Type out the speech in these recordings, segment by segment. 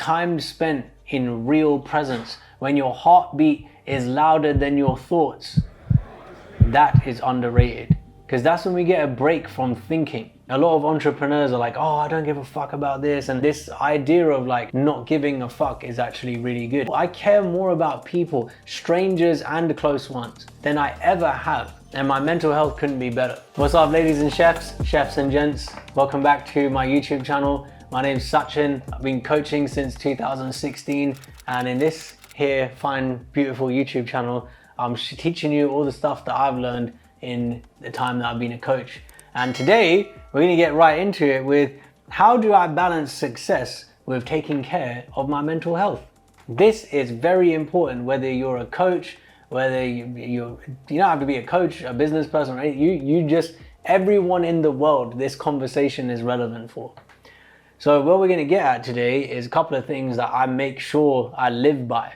time spent in real presence, when your heartbeat is louder than your thoughts, that is underrated. Because that's when we get a break from thinking. A lot of entrepreneurs are like, oh, I don't give a fuck about this. And this idea of like not giving a fuck is actually really good. I care more about people, strangers and close ones, than I ever have. And my mental health couldn't be better. What's up, ladies and chefs and gents? Welcome back to my YouTube channel. My name's Sachin. I've been coaching since 2016. And in this here fine, beautiful YouTube channel, I'm teaching you all the stuff that I've learned in the time that I've been a coach. And today we're going to get right into it with how do I balance success with taking care of my mental health. This is very important, whether you're a coach, whether you don't have to be a coach, a business person, right? You just, everyone in the world, this conversation is relevant for. So what we're going to get at today is a couple of things that I make sure I live by.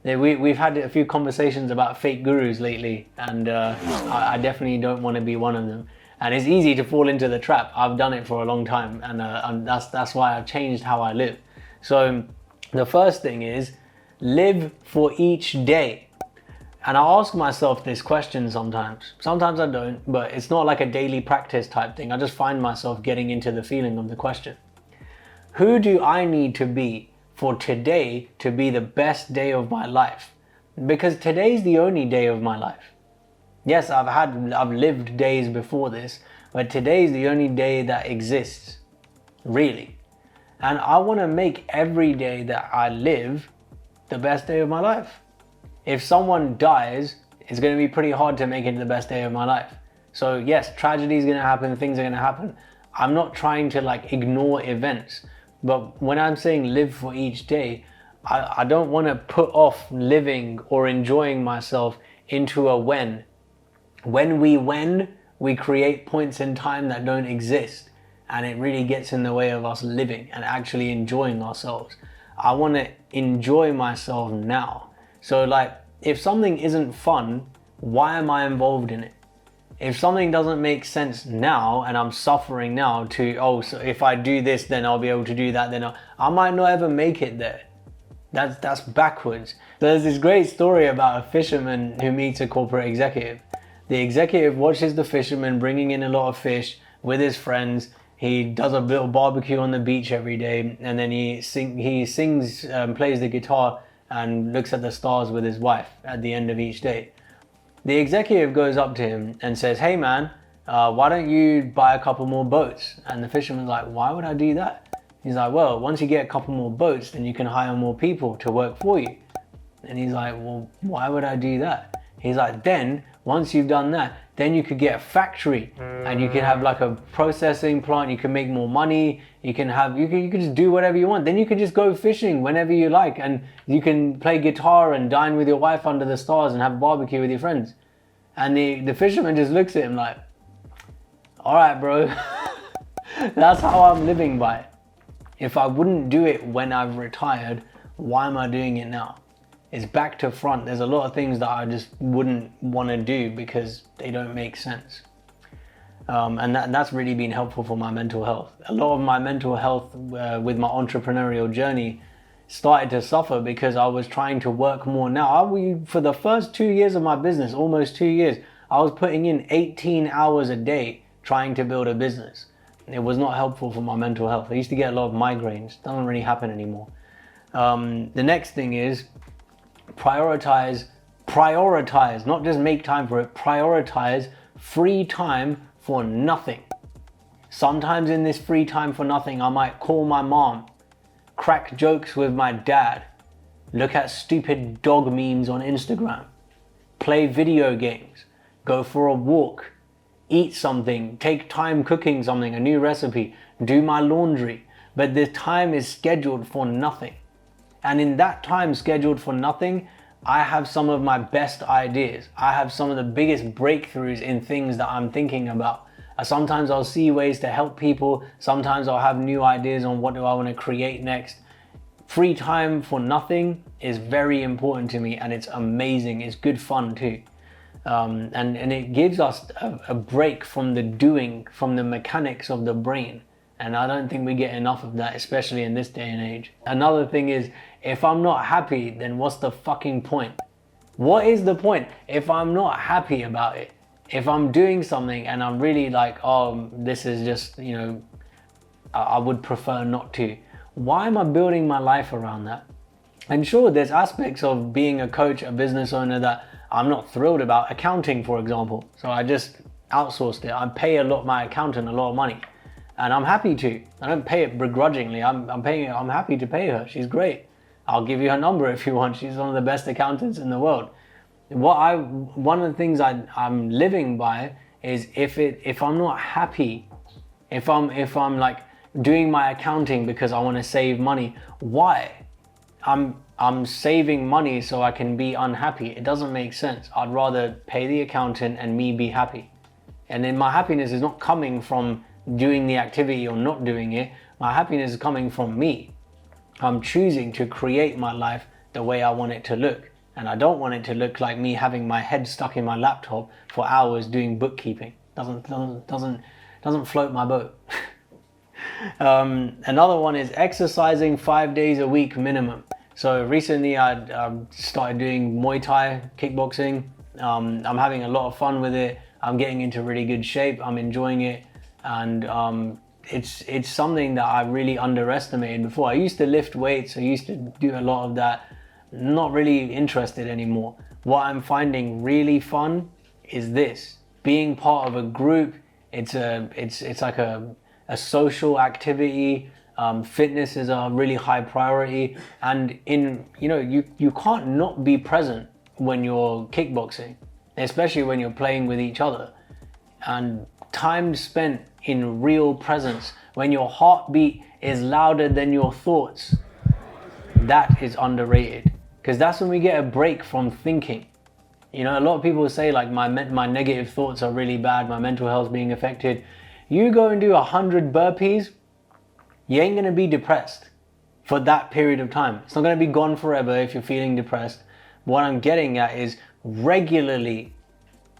We've had a few conversations about fake gurus lately, and I definitely don't want to be one of them. And it's easy to fall into the trap. I've done it for a long time, and that's why I've changed how I live. So the first thing is live for each day. And I ask myself this question sometimes. Sometimes I don't, but it's not like a daily practice type thing. I just find myself getting into the feeling of the question. Who do I need to be for today to be the best day of my life? Because today's the only day of my life. Yes, I've lived days before this, but today's the only day that exists, really. And I want to make every day that I live the best day of my life. If someone dies, it's going to be pretty hard to make it the best day of my life. So yes, tragedy is going to happen, things are going to happen. I'm not trying to like ignore events. But when I'm saying live for each day, I don't want to put off living or enjoying myself into a when. When we create points in time that don't exist, and it really gets in the way of us living and actually enjoying ourselves. I want to enjoy myself now. So like, if something isn't fun, why am I involved in it? If something doesn't make sense now and I'm suffering now so if I do this, then I'll be able to do that, then I might not ever make it there. That's backwards. There's this great story about a fisherman who meets a corporate executive. The executive watches the fisherman bringing in a lot of fish with his friends. He does a little barbecue on the beach every day, and then he sings, plays the guitar and looks at the stars with his wife at the end of each day. The executive goes up to him and says, hey man, why don't you buy a couple more boats? And the fisherman's like, why would I do that? He's like, well, once you get a couple more boats, then you can hire more people to work for you. And he's like, well, why would I do that? He's like, then once you've done that, then you could get a factory and you can have like a processing plant. You can make more money. You can just do whatever you want. Then you can just go fishing whenever you like, and you can play guitar and dine with your wife under the stars and have a barbecue with your friends. And the fisherman just looks at him like, all right, bro, that's how I'm living by. If I wouldn't do it when I've retired, why am I doing it now? It's back to front. There's a lot of things that I just wouldn't want to do because they don't make sense. And that's really been helpful for my mental health. A lot of my mental health with my entrepreneurial journey started to suffer because I was trying to work more. Now, for the first 2 years of my business, almost 2 years, I was putting in 18 hours a day trying to build a business. It was not helpful for my mental health. I used to get a lot of migraines. Doesn't really happen anymore. The next thing is prioritize, not just make time for it, prioritize free time for nothing. Sometimes in this free time for nothing, I might call my mom, crack jokes with my dad, look at stupid dog memes on Instagram, play video games, go for a walk, eat something, take time cooking something, a new recipe, do my laundry. But the time is scheduled for nothing. And in that time scheduled for nothing, I have some of my best ideas. I have some of the biggest breakthroughs in things that I'm thinking about. Sometimes I'll see ways to help people. Sometimes I'll have new ideas on what do I want to create next. Free time for nothing is very important to me, and it's amazing. It's good fun too. And it gives us a break from the doing, from the mechanics of the brain. And I don't think we get enough of that, especially in this day and age. Another thing is, if I'm not happy, then what's the fucking point? What is the point if I'm not happy about it? If I'm doing something and I'm really like, oh, this is just, I would prefer not to. Why am I building my life around that? And sure, there's aspects of being a coach, a business owner that I'm not thrilled about. Accounting, for example. So I just outsourced it. I pay my accountant a lot of money. And I'm happy to. I don't pay it begrudgingly. I'm happy to pay her. She's great. I'll give you her number if you want. She's one of the best accountants in the world. One of the things I'm living by is if I'm not happy, if I'm like doing my accounting because I want to save money, why? I'm saving money so I can be unhappy. It doesn't make sense. I'd rather pay the accountant and me be happy. And then my happiness is not coming from doing the activity or not doing it. My happiness is coming from me. I'm choosing to create my life the way I want it to look. And I don't want it to look like me having my head stuck in my laptop for hours doing bookkeeping. Doesn't float my boat. Another one is exercising 5 days a week minimum. So recently I started doing Muay Thai, kickboxing. I'm having a lot of fun with it. I'm getting into really good shape. I'm enjoying it. And it's something that I really underestimated before. I used to lift weights. I used to do a lot of that. Not really interested anymore. What I'm finding really fun is this. Being part of a group. It's like a social activity. Fitness is a really high priority. And you can't not be present when you're kickboxing, especially when you're playing with each other. And time spent in real presence, when your heartbeat is louder than your thoughts, that is underrated. Because that's when we get a break from thinking. A lot of people say like my negative thoughts are really bad, my mental health being affected. You go and do 100 burpees, you ain't gonna be depressed for that period of time. It's not gonna be gone forever if you're feeling depressed. What I'm getting at is regularly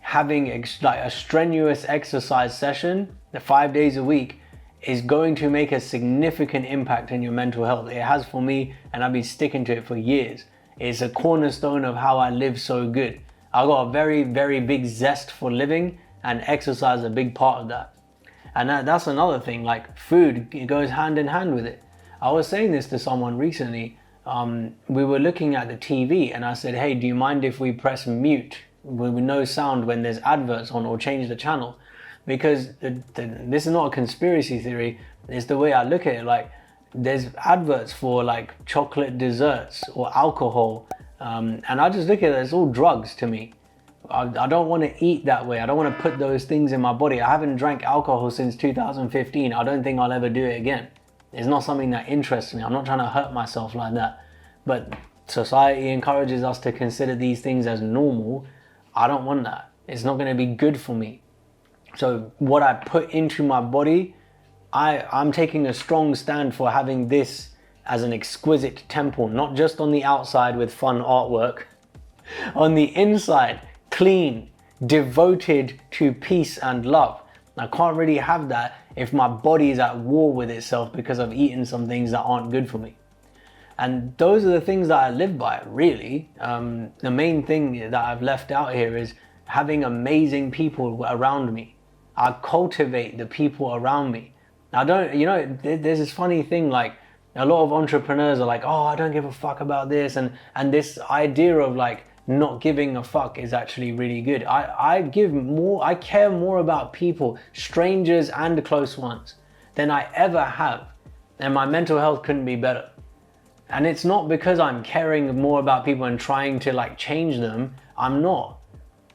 having a strenuous exercise session, the 5 days a week, is going to make a significant impact in your mental health. It has for me, and I've been sticking to it for years. It's a cornerstone of how I live so good. I've got a very, very big zest for living, and exercise is a big part of that. And that's another thing, like food, it goes hand in hand with it. I was saying this to someone recently. We were looking at the TV and I said, hey, do you mind if we press mute with no sound when there's adverts on, or change the channel? Because this is not a conspiracy theory. It's the way I look at it. Like, there's adverts for like chocolate desserts or alcohol. And I just look at it, it's all drugs to me. I don't want to eat that way. I don't want to put those things in my body. I haven't drank alcohol since 2015. I don't think I'll ever do it again. It's not something that interests me. I'm not trying to hurt myself like that. But society encourages us to consider these things as normal. I don't want that. It's not going to be good for me. So what I put into my body, I'm taking a strong stand for having this as an exquisite temple, not just on the outside with fun artwork, on the inside, clean, devoted to peace and love. I can't really have that if my body is at war with itself because I've eaten some things that aren't good for me. And those are the things that I live by, really. The main thing that I've left out here is having amazing people around me. I cultivate the people around me. I don't, there's this funny thing, like a lot of entrepreneurs are like, oh, I don't give a fuck about this. And this idea of like not giving a fuck is actually really good. I care more about people, strangers and close ones, than I ever have. And my mental health couldn't be better. And it's not because I'm caring more about people and trying to like change them. I'm not.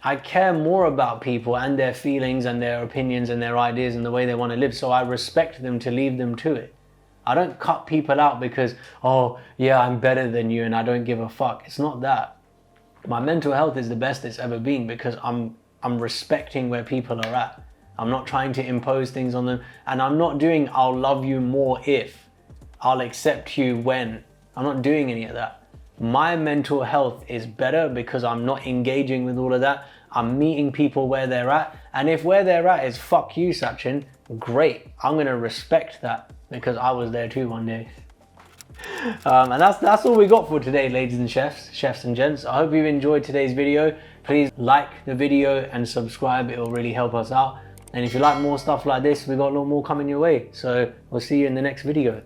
I care more about people and their feelings and their opinions and their ideas and the way they want to live. So I respect them to leave them to it. I don't cut people out because, oh yeah, I'm better than you and I don't give a fuck. It's not that. My mental health is the best it's ever been because I'm respecting where people are at. I'm not trying to impose things on them, and I'm not doing I'll love you more if, I'll accept you when. I'm not doing any of that. My mental health is better because I'm not engaging with all of that. I'm meeting people where they're at. And if where they're at is fuck you, Sachin, great. I'm gonna respect that because I was there too one day. And that's all we got for today, ladies and chefs and gents. I hope you enjoyed today's video. Please like the video and subscribe. It will really help us out. And if you like more stuff like this, we got a lot more coming your way. So we'll see you in the next video.